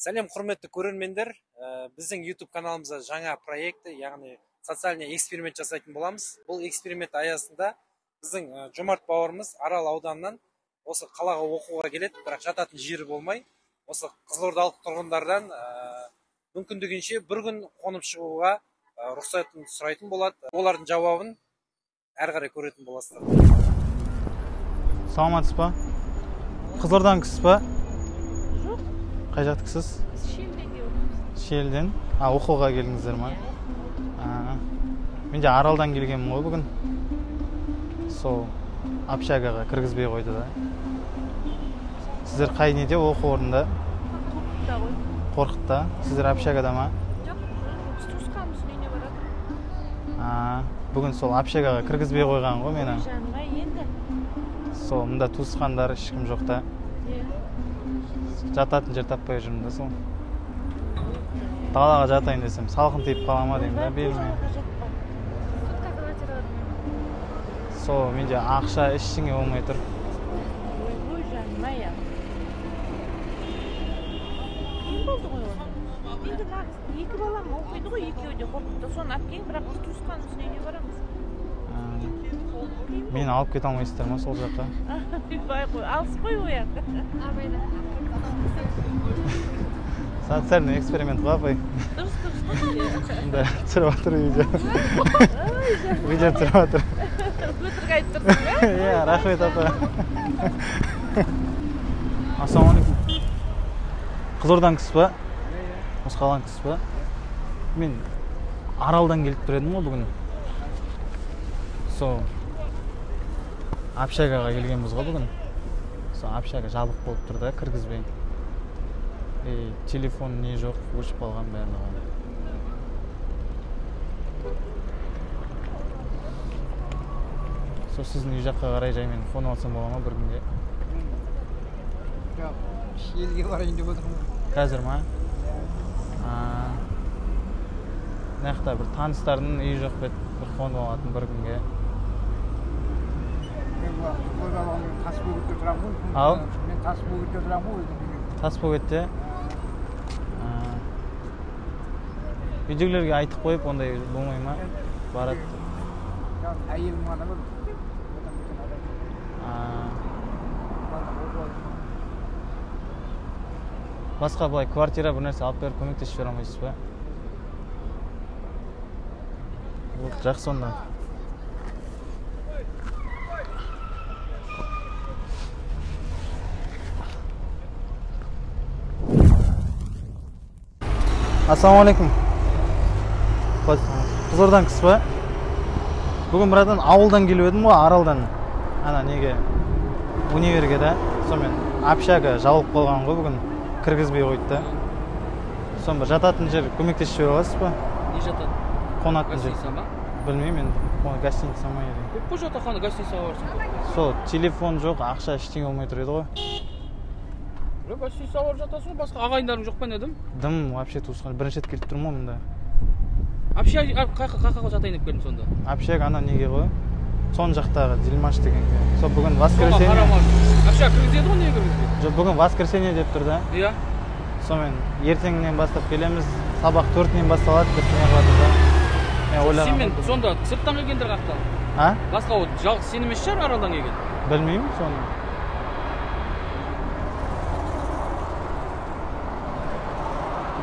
Сәлем құрметті көрермендер, біздің YouTube каналымызда жаңа проекті, яғни социальный эксперимент жасайтын боламыз. Бұл эксперимент аясында біздің Жомарт бауырымыз Арал ауданынан осы қалаға оқуға келеді, бірақ жататын жері болмай, осы қызылордалық тұрғындардан мүмкіндігінше бір күн қонып шығуға рұқсатын сұрайтын болады. Олардың жауабын әрі қарай көретін боласыздар. Саламатсыз ба? Қызылордан кісісіз ба? Жоқ. Қай жақтықсыз? Шелден келдім. Шелден? Оқуға келдіңіздер ма? Мен де Аралдан келгенмін ғой бүгін. Сол общагаға кіргізбей қойды да. Сіздер қай неде оқу орнында? Қорқытта ғой. Қорқытта? Сіздер общагада ма? Жоқ, біз туысқанбыз, үйіне барады. Бүгін сол общагаға кіргізбей қойған ғой мені. Жанға енді. Сол мұнда туысқандар ешкім жоқ та. Жататын жер таппай жүрмін да сол. Далаға жатайын десем, салқын тиіп қала ма деймін да, бермей. Сол менде ақша ештеңе болмай тұр. Ой, жаным ай. Қиын болды ғой оны. Енді нағыз екі балам оқиды ғой, екеуі де қорқытта. Соны алып келіп, бірақ біз туысқанбыз, үйіне барамыз. Мені алып кете алмайсыздар ма сол жаққа? Бай қой, алыс қой ояқ. Социальный эксперимент ғой апай. Дұрыс. Да, түсіріп жатыр видео. Видео түсіріп жатыр. Өтірік айтып тұрсың ба? Иә, рахмет апа. Ассалаумағалейкум. Қызылордан кісісіз ба? Осы қаланың кісісіз ба? Мен Аралдан келіп тұр едім ғой бүгін. Сол общагаға келгенбіз ғой бүгін. Сол общага жабық болып тұр да, кіргізбей. Телефон не жоқ, өшіп қалған бәрі. Сол сіздің үй жаққа қарай жаймен қонып алсам бола ма бір күнге? Жоқ, елге барайын деп отырмын. Қазір ма? Нақта бір таныстардың үйі жоқ бет, бір қонып алатын бір күнге. Мен Тасбөгетте тұрамын ғой. Ау? Мен Тасбөгетте тұрамын ғой. Тасбөгетте? Үйдегілерге айтып қойып, ондай болмай ма? Барады. Әйелім ғана бір. Басқа былай квартира бір нәрсе алып беріп көмектесіп жібере алмайсыз ба? Жақсы онда. Ассалаумағалейкум. Қызылордан кісі ба? Бүгін бірадан ауылдан келіп едім ғой, Аралдан. Ана неге универге да. Сонымен общага жабылып қалған ғой бүгін. Кіргізбей қойды да. Сон бір жататын жер көмектесіп жібере аласыз ба? Не жататын? Қонатын жер. Гостиница ма? Білмеймін енді. Гостиница ма еді? Көп қой жатақхана, гостиницаға барсың. Сол телефон жоқ, ақша ештеңе болмай тұр еді ғой. Гостиницаға барып жатасың ғой, басқа ағайындарың жоқ па не едім? Дым вообще туысқан. Бірінші рет келіп тұрмын мұнда. Қаққа жатайын деп келдім сонда. Общага ана неге ғой? Сон жақтағы Дилмаш дегенге. Сол бүгін воскресенье. Общага кіргізеді ғой, неге кіргізбейді? Жоқ, бүгін воскресенье деп тұр да. Иә. Сонымен ертеңнен бастап келеміз. Сабақ 4-нен басталады деп қылып жатыр да. Сен сонда сырттан келгендер қақтан? Басқа жалғыз сен емес шығар Аралдан келген? Білмеймін соны.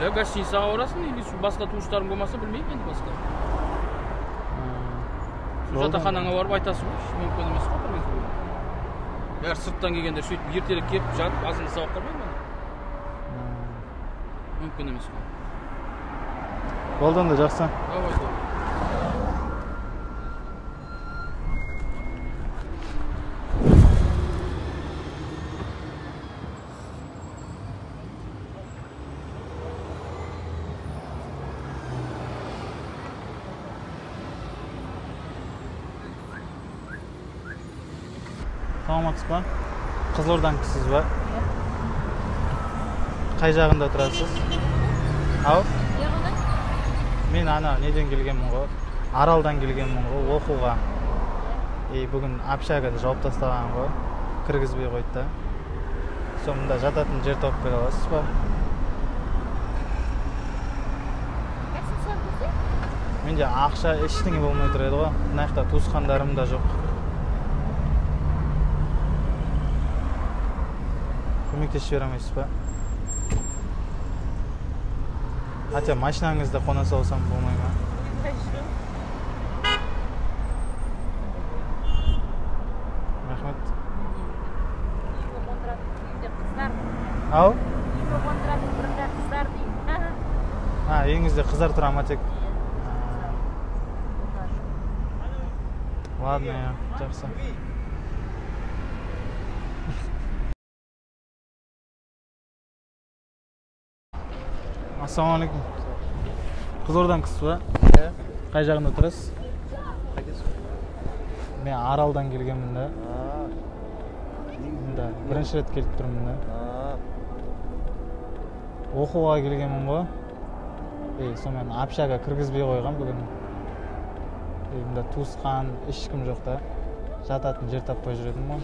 Гостиницаға барасың, или басқа туыстарың болмаса білмеймін енді басқа. Жатақханаңа барып айтасың ғой, мүмкін емес қой бір кезде. Егер сырттан келгендер сөйтіп ертелік келіп жатып азын сабақ қармайды ма? Мүмкін емес қой. Болды онда жақсы. Давай. Саламатсыз ба? Қызылордан кісісіз ба? Қай жағында тұрасыз? Ау? Мен ана неден келгенмін ғой? Аралдан келгенмін ғой, оқуға. Бүгін общагада жауып тастаған ғой. Кіргізбей қойды да. Сонда жататын жер тауып бере аласыз ба? менде ақша ештеңе болмай тұр еді ғой. Мына жақта туысқандарым да жоқ. Көмектесіп бере алмайсыз ба? Хотя машинаңызды қона салсам болмай ма? Рахмет. Ау? Үйіңізде қыздар тұра ма тек? Ладно, жақсы. Ассалаумалейкум. Қызылордамкысыз ба? Қай жағында тұрасыз? Мен Аралдан келгенмін да. Бірінші рет келіп тұрмын да. Оқуға келгенмін ғой. Сонымен общага кіргізбей қойған бүгін. Мұнда туысқан, ешкім жоқ та. Жататын жер таппай жүредім ғой.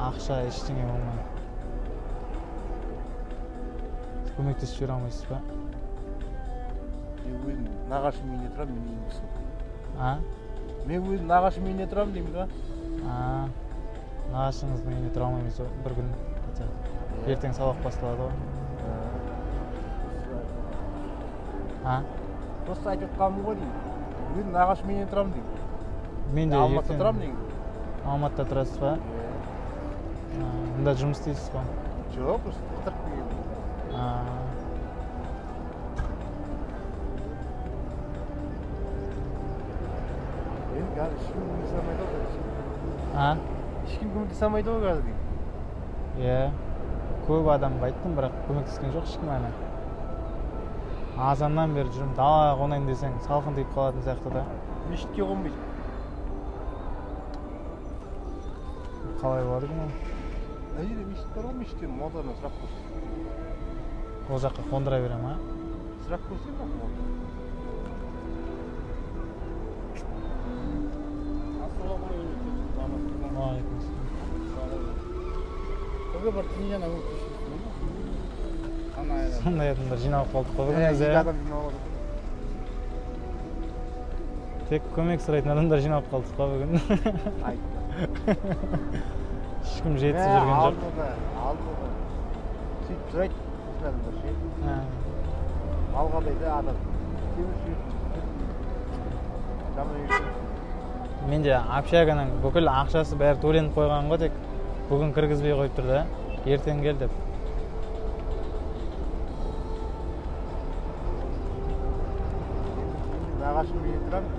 Ақша ештеңе болмай. Көмектесіп жүре алмайсыз ба? Мен өзім нағашым үйіне тұрамын, мен үйіне. Мен өзім нағашым үйіне тұрамын деймін ба? Нағашыңыздың үйіне тұра алмаймыз бір күн. Ертең сабақ басталады ғой. Просто айтып қалмын ғой деймін. Өзім нағашым үйіне тұрамын деймін. Мен де Алматыда тұрамын деймін. Алматыда тұрасыз ба? Мұнда жұмыс істейсіз ба? Жоқ, просто қыдырып келгенмін. Енді қазір ешкім көмектесе алмайды ғой. Ешкім көмектесе алмайды ғой қазір деймін. Иә, көп адамға айттым, бірақ көмектескен жоқ ешкім әлі. Азаннан бері жүрмін, далаға қонайын десең салқын тиіп қалатын сияқты да. Мешітке қонбайсың. Қалай болады екен ол? Әйелі мешіт бар ғой, мешіттен молдадан сұрақ қойсын. Ол жаққа қондыра бере ма? Сұрақ қойсын ба? Көге бір түйінен ауып көшесің. Сондай адамдар жиналып қалдық қой бүгін өзі. Адам жиналып қалдық. Тек көмек сұрайтын адамдар жиналып қалдық қой бүгін. Ешкім жетісіп жүрген жоқ. Алдыда. Сөйтіп сұрайды, осындай адамдар ше. Малғадай да адам. Менде общаганың бүкіл ақшасы бәрі төленіп қойған ғой, тек бүгін кіргізбей қойып тұр да. Ертең кел деп. Нағашым үйіне тұрамын.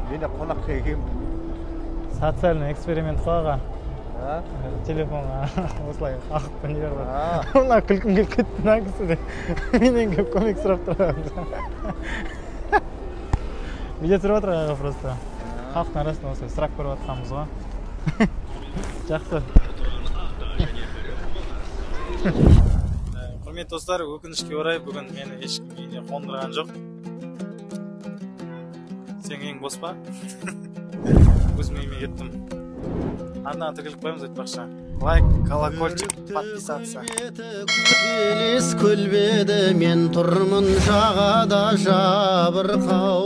Мен де қонаққа келгенмін. Социальный эксперимент қойға. Телефонға осылай қақып не бар. Ona күлкім келіп кетті мына кісі де. Менен келіп көмек сұрап тұрған. Видео түсіріп отыр аға просто. Халықтың арасында осылай сұрақ көріп жатқанбыз ғой. Жақсы. Құрметті достар, өкінішке орай бүгін мені ешкім үйіне қондырған жоқ. Сен ең бос па? Өзім үйіме кеттім. Арнаға тігіліп қойымыз айтпақшы. Лайк, колокольчик, подписаться. Елес көлбеді мен тұрмын жағада жабырқау.